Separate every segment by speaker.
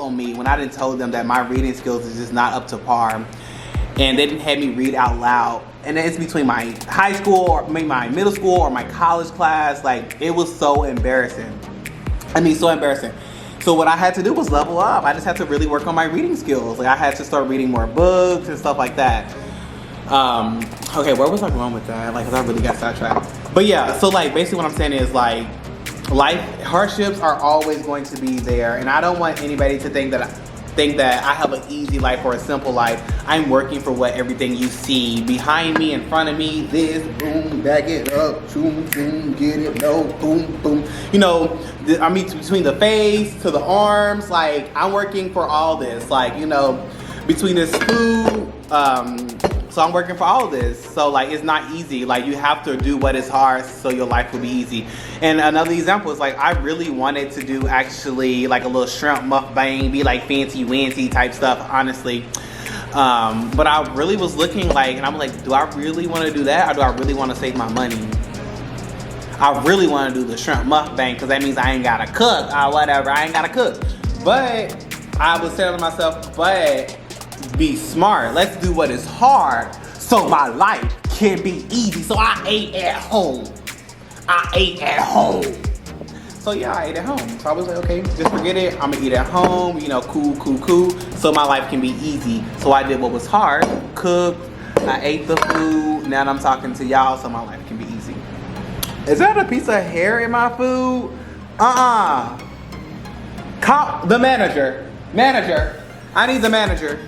Speaker 1: on me when I didn't tell them that my reading skills is just not up to par. And they didn't have me read out loud. And it's between my high school, or maybe my middle school, or my college class. Like, it was so embarrassing. I mean, so embarrassing. So what I had to do was level up. I just had to really work on my reading skills. Like, I had to start reading more books and stuff like that. Okay, where was I going with that? Like, 'cause I really got sidetracked. But yeah, so like, basically what I'm saying is like, life hardships are always going to be there. And I don't want anybody to think that I have an easy life or a simple life. I'm working for what everything you see behind me, in front of me, this, boom, back it up, boom, boom, get it, no, boom, boom. You know, I mean, between the face to the arms, like, I'm working for all this. Like, you know, between this food, so I'm working for all of this. So like, it's not easy. Like, you have to do what is hard so your life will be easy. And another example is like, I really wanted to do actually like a little shrimp mukbang, be like fancy wancy type stuff, honestly. But I really was looking like, and I'm like, do I really want to do that? Or do I really want to save my money? I really want to do the shrimp mukbang because that means I ain't got to cook or whatever. I ain't got to cook. But I was telling myself, but be smart. Let's do what is hard so my life can be easy. So I ate at home. So yeah, I ate at home. So I was like, okay, just forget it. I'm gonna eat at home, you know, cool. So my life can be easy. So I did what was hard, cooked, I ate the food. Now I'm talking to y'all so my life can be easy. Is that a piece of hair in my food? Call the manager. I need the manager.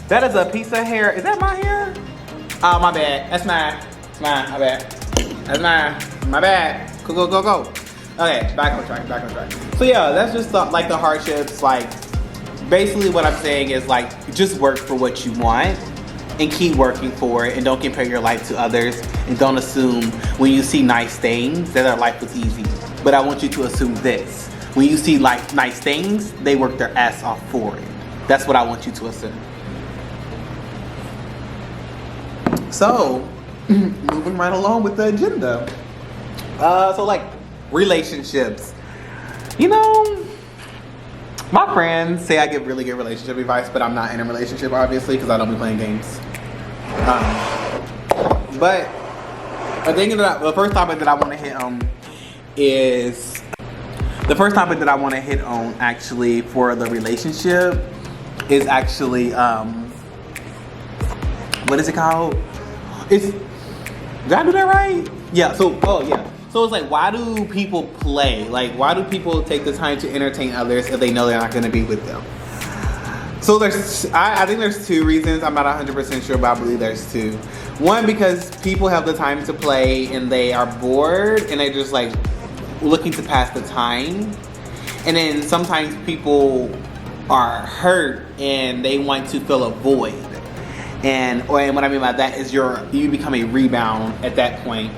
Speaker 1: That is a piece of hair. Is that my hair? Oh, my bad. That's mine. It's mine. My bad. That's mine. My bad. Go. Okay, back on track. So yeah, that's just like the hardships. Like, basically what I'm saying is like, just work for what you want and keep working for it, and don't compare your life to others, and don't assume when you see nice things that their life was easy. But I want you to assume this: when you see like nice things, they work their ass off for it. That's what I want you to assume. So, moving right along with the agenda. So like, relationships. You know, my friends say I give really good relationship advice, but I'm not in a relationship, obviously, because I don't be playing games. But I think that the first topic that I want to hit on is actually for the relationship is actually what is it called? Did I do that right? Yeah. So So it's like, why do people play? Like, why do people take the time to entertain others if they know they're not going to be with them? So I think there's two reasons. I'm not 100% sure, but I believe there's two. One, because people have the time to play and they are bored and they're just like looking to pass the time. And then sometimes people are hurt and they want to fill a void. And what I mean by that is you become a rebound at that point.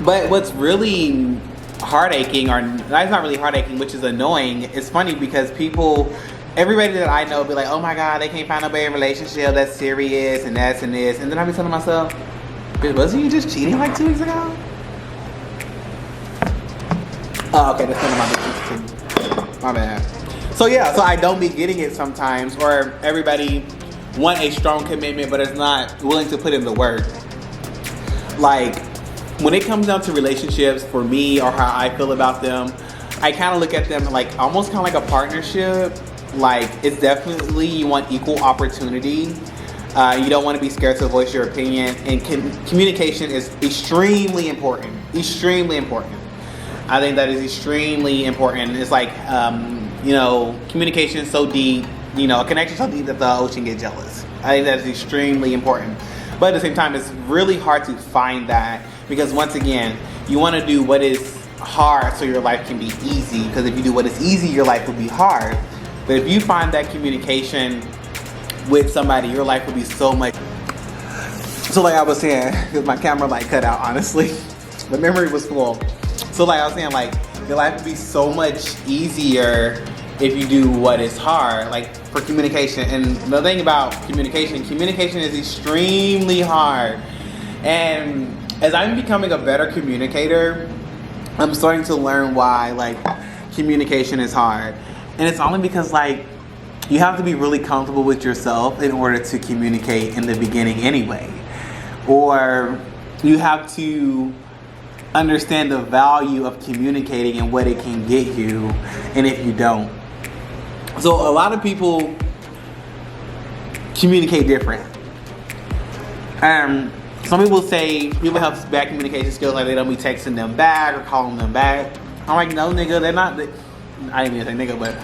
Speaker 1: But what's really heartaching, or that's not really heartaching, which is annoying, it's funny because everybody that I know be like, oh my God, they can't find nobody in a relationship that's serious and that's and this. And then I be telling myself, bitch, wasn't you just cheating like 2 weeks ago? Oh, okay, that's none of my business too. My bad. So yeah, so I don't be getting it sometimes, or everybody want a strong commitment but is not willing to put in the work. Like, when it comes down to relationships, for me, or how I feel about them, I kind of look at them like almost kind of like a partnership. Like, it's definitely, you want equal opportunity. You don't want to be scared to voice your opinion, and communication is extremely important. Extremely important. I think that is extremely important. It's like, communication is so deep, a connection so deep that the ocean gets jealous. I think that is extremely important. But at the same time, it's really hard to find that, because once again, you want to do what is hard so your life can be easy. Because if you do what is easy, your life will be hard. But if you find that communication with somebody, your life will be so much. So like I was saying, because my camera cut out, honestly, the memory was full. So like I was saying, your life would be so much easier if you do what is hard, like for communication. And the thing about communication is extremely hard. And as I'm becoming a better communicator, I'm starting to learn why communication is hard. And it's only because like you have to be really comfortable with yourself in order to communicate in the beginning anyway. Or you have to understand the value of communicating and what it can get you, and if you don't. So a lot of people communicate different. Some people say people have bad communication skills, like they don't be texting them back or calling them back. I'm like, no, nigga, they're not. I didn't even say nigga, but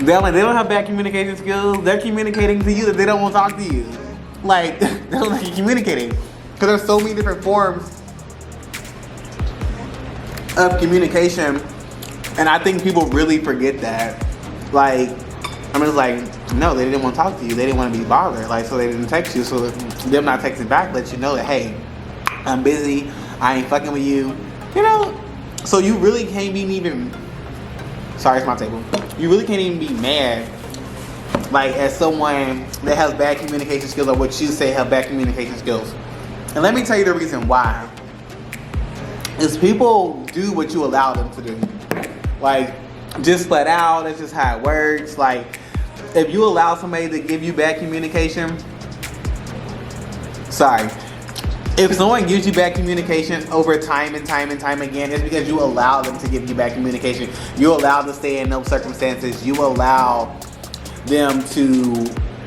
Speaker 1: they're like, they don't have bad communication skills. They're communicating to you that they don't want to talk to you. Like, they don't like communicating, because there's so many different forms of communication, and I think people really forget that. Like, I mean, it's like, no, they didn't want to talk to you. They didn't want to be bothered. Like, so they didn't text you. So them not texting back lets you know that, hey, I'm busy. I ain't fucking with you. You know? So you really can't be even, sorry, it's my table. You really can't even be mad, like, as someone that has bad communication skills, or what you say have bad communication skills. And let me tell you the reason why. Is people do what you allow them to do. Like, just flat out, that's just how it works. Like, if you allow somebody to give you bad communication, sorry. If someone gives you bad communication over time and time and time again, it's because you allow them to give you bad communication. You allow them to stay in those circumstances. You allow them to,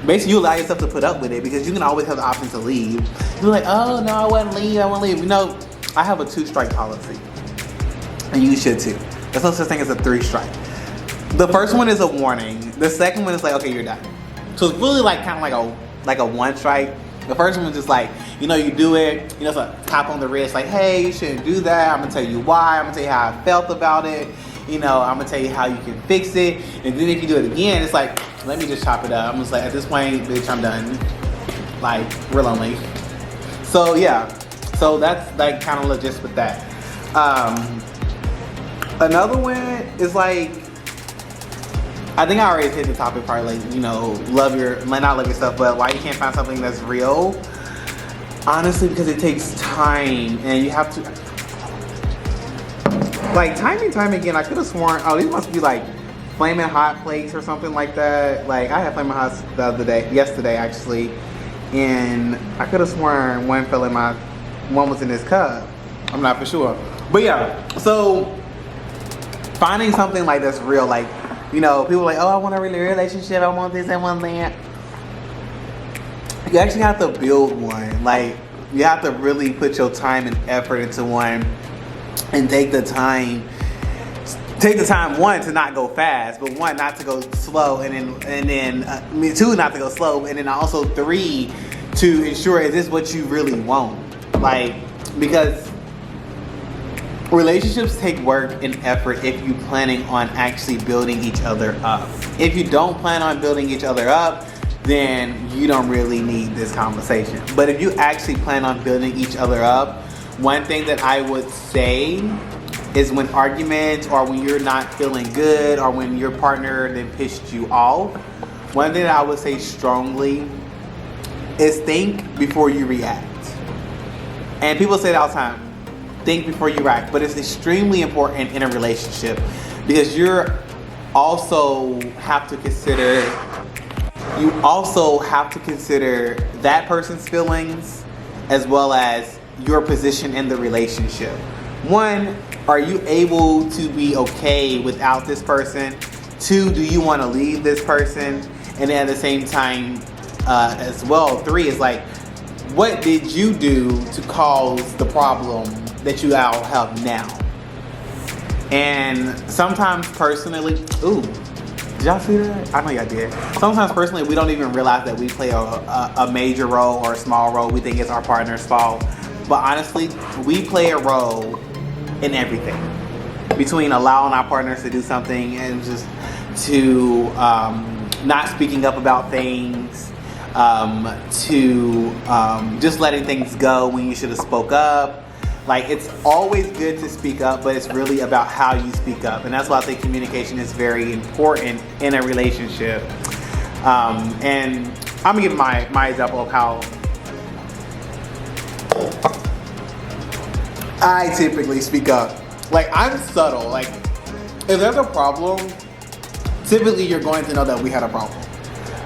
Speaker 1: basically you allow yourself to put up with it, because you can always have the option to leave. You're like, oh no, I wouldn't leave, I won't leave. You know, I have a 2-strike policy, and you should too. There's no such thing as a 3-strike. The first one is a warning. The second one is like, okay, you're done. So it's really like kind of like a 1-strike. The first one is just like, you know, you do it, you know, it's a tap on the wrist, like, hey, you shouldn't do that. I'm gonna tell you why. I'm gonna tell you how I felt about it. You know, I'm gonna tell you how you can fix it. And then if you do it again, it's like, let me just chop it up. I'm just like, at this point, bitch, I'm done. Like, real lonely. So yeah, so that's like kind of legit with that. Another one is like, I think I already hit the topic part, like, you know, not love yourself, but why you can't find something that's real. Honestly, because it takes time, and you have to, like, time and time again, I could have sworn, oh, these must be like Flamin' Hot plates or something like that. Like, I had Flamin' Hots yesterday actually, and I could have sworn one was in this cup. I'm not for sure. But yeah, so finding something like that's real, like, you know, people are like, oh, I want a relationship, I want this, I want that. You actually have to build one. Like, you have to really put your time and effort into one, and take the time, one, to not go fast, but one, not to go slow, and then two, not to go slow, and then also 3, to ensure, is this what you really want? Like, because relationships take work and effort if you're planning on actually building each other up. If you don't plan on building each other up, then you don't really need this conversation. But if you actually plan on building each other up, one thing that I would say is, when arguments, or when you're not feeling good, or when your partner then pissed you off, one thing that I would say strongly is think before you react. And people say that all the time, think before you react, but it's extremely important in a relationship, because you also have to consider that person's feelings, as well as your position in the relationship. One, are you able to be okay without this person? 2, do you want to leave this person? And then at the same time, as well, 3 is like, what did you do to cause the problem that you all have now? And sometimes personally, ooh, did y'all see that? I know y'all did. Sometimes personally, we don't even realize that we play a major role or a small role. We think it's our partner's fault. But honestly, we play a role in everything. Between allowing our partners to do something, and just to not speaking up about things, to just letting things go when you should have spoke up. Like, it's always good to speak up, but it's really about how you speak up. And that's why I think communication is very important in a relationship. And I'm gonna give my example of how I typically speak up. Like, I'm subtle. Like, if there's a problem, typically you're going to know that we had a problem.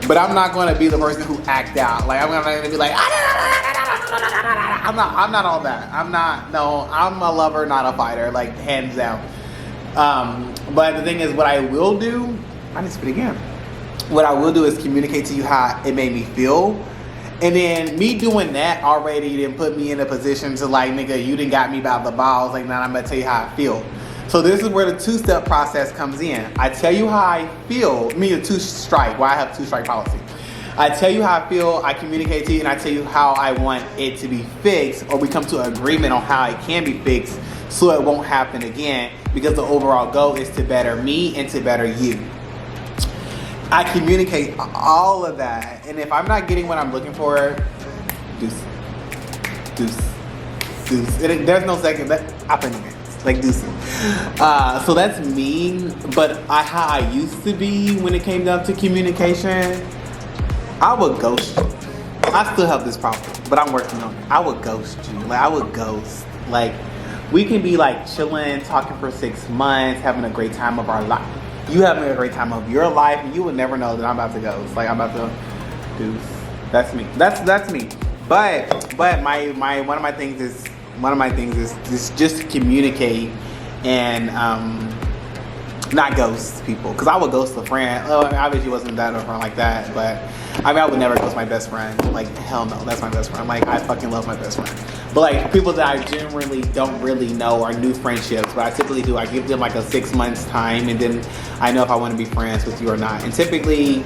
Speaker 1: But I'm not going to be the person who act out. Like, I'm going to be like, I'm not all that. I'm a lover, not a fighter, like, hands down. But the thing is, what I will do, I need to spit again. What I will do is communicate to you how it made me feel. And then me doing that already didn't put me in a position to like, nigga, you done got me by the balls. Like, now I'm going to tell you how I feel. So this is where the two-step process comes in. I tell you how I feel, a two-strike, why I have two-strike policy. I tell you how I feel, I communicate to you, and I tell you how I want it to be fixed, or we come to an agreement on how it can be fixed so it won't happen again, because the overall goal is to better me and to better you. I communicate all of that, and if I'm not getting what I'm looking for, deuce. There's no second, I play no games. Like deuces. So that's me, but how I used to be when it came down to communication, I would ghost you. I still have this problem, but I'm working on it. I would ghost you. Like, I would ghost. Like, we can be like chilling, talking for 6 months, having a great time of our life. You having a great time of your life, and you would never know that I'm about to ghost. Like, I'm about to deuce. That's me. That's me. But one of my things is just to communicate and not ghost people, because I would ghost a friend. Oh, obviously wasn't that a friend like that, but I mean, I would never ghost my best friend. Like, hell no, that's my best friend. Like, I fucking love my best friend. But like, people that I generally don't really know are new friendships, but I typically do. I give them like a 6 months time, and then I know if I want to be friends with you or not. And typically,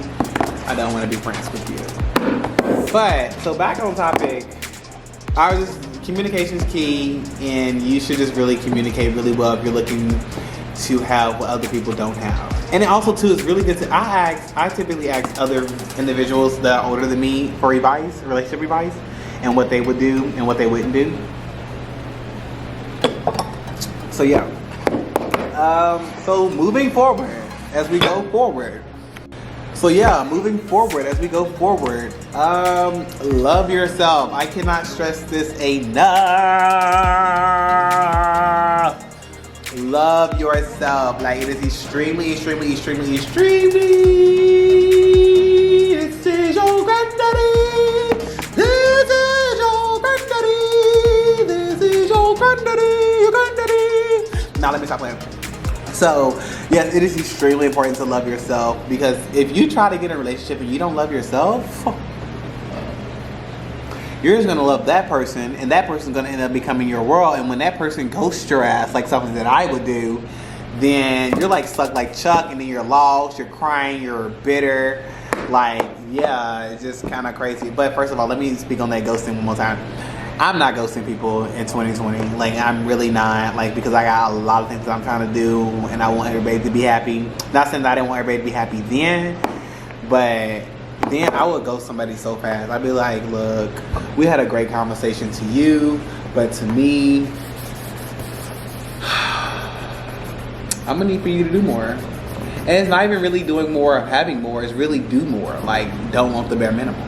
Speaker 1: I don't want to be friends with you. But so back on topic, communication is key, and you should just really communicate really well if you're looking to have what other people don't have. And it also too is really good to I typically ask other individuals that are older than me for advice, relationship advice, and what they would do and what they wouldn't do. So yeah. So moving forward as we go forward. Love yourself. I cannot stress this enough. Love yourself. Like, it is extremely. This is your granddaddy. Now let me stop playing. So, yes, it is extremely important to love yourself, because if you try to get in a relationship and you don't love yourself, you're just gonna love that person, and that person's gonna end up becoming your world. And when that person ghosts your ass, like something that I would do, then you're like stuck like Chuck, and then you're lost, you're crying, you're bitter. Like, yeah, it's just kind of crazy. But first of all, let me speak on that ghosting one more time. I'm not ghosting people in 2020. Like, I'm really not. Like, because I got a lot of things that I'm trying to do, and I want everybody to be happy. Not saying that I didn't want everybody to be happy then, but then I would ghost somebody so fast. I'd be like, look, we had a great conversation to you, but to me, I'm gonna need for you to do more. And it's not even really doing more or having more, it's really do more. Like, don't want the bare minimum.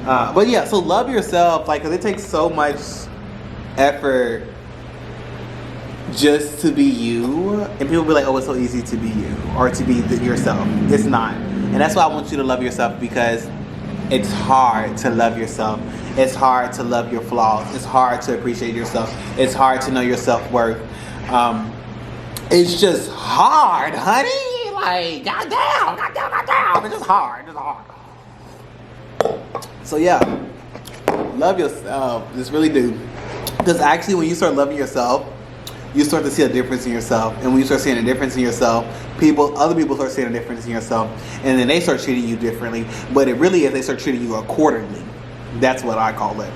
Speaker 1: But yeah, so love yourself, like, cause it takes so much effort just to be you. And people be like, oh, it's so easy to be you, or to be yourself. It's not. And that's why I want you to love yourself, because it's hard to love yourself. It's hard to love your flaws. It's hard to appreciate yourself. It's hard to know your self-worth. It's just hard, honey. Like, goddamn. It's just hard. So yeah, love yourself. Just really do. Because actually, when you start loving yourself, you start to see a difference in yourself. And when you start seeing a difference in yourself, other people start seeing a difference in yourself. And then they start treating you differently. But it really is, they start treating you accordingly. That's what I call it.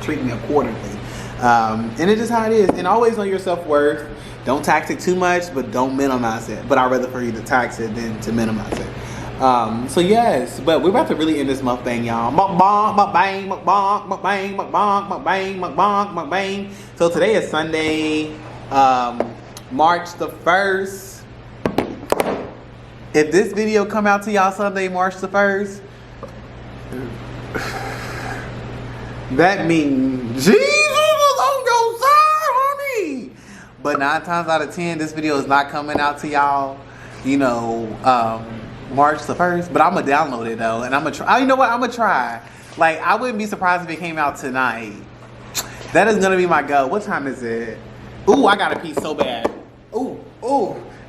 Speaker 1: Treat me accordingly. And it's just how it is. And always know your self-worth. Don't tax it too much, but don't minimize it. But I'd rather for you to tax it than to minimize it. So yes, but we're about to really end this mukbang, y'all. Mukbang. So today is Sunday, March the 1st. If this video come out to y'all Sunday, March the 1st, that means Jesus was on your side, honey. But 9 times out of 10, this video is not coming out to y'all you know, March the 1st, but I'm gonna download it though, and I'm gonna try. You know what? I'm gonna try. Like, I wouldn't be surprised if it came out tonight. That is gonna be my go. What time is it? Ooh, I gotta pee so bad. Ooh.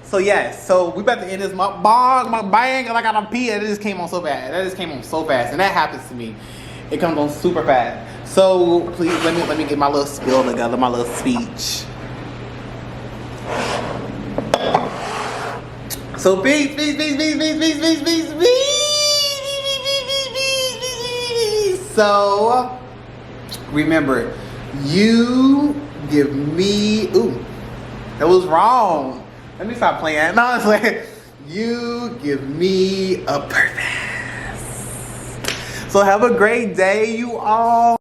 Speaker 1: So yes, so we about to end this MUKBANG, and I gotta pee, and it just came on so bad. That just came on so fast, and that happens to me. It comes on super fast. So please let me get my little spiel together, my little speech. So peace. So remember, you give me, that was wrong. Let me stop playing. No, it's like, you give me a purpose. So have a great day, you all.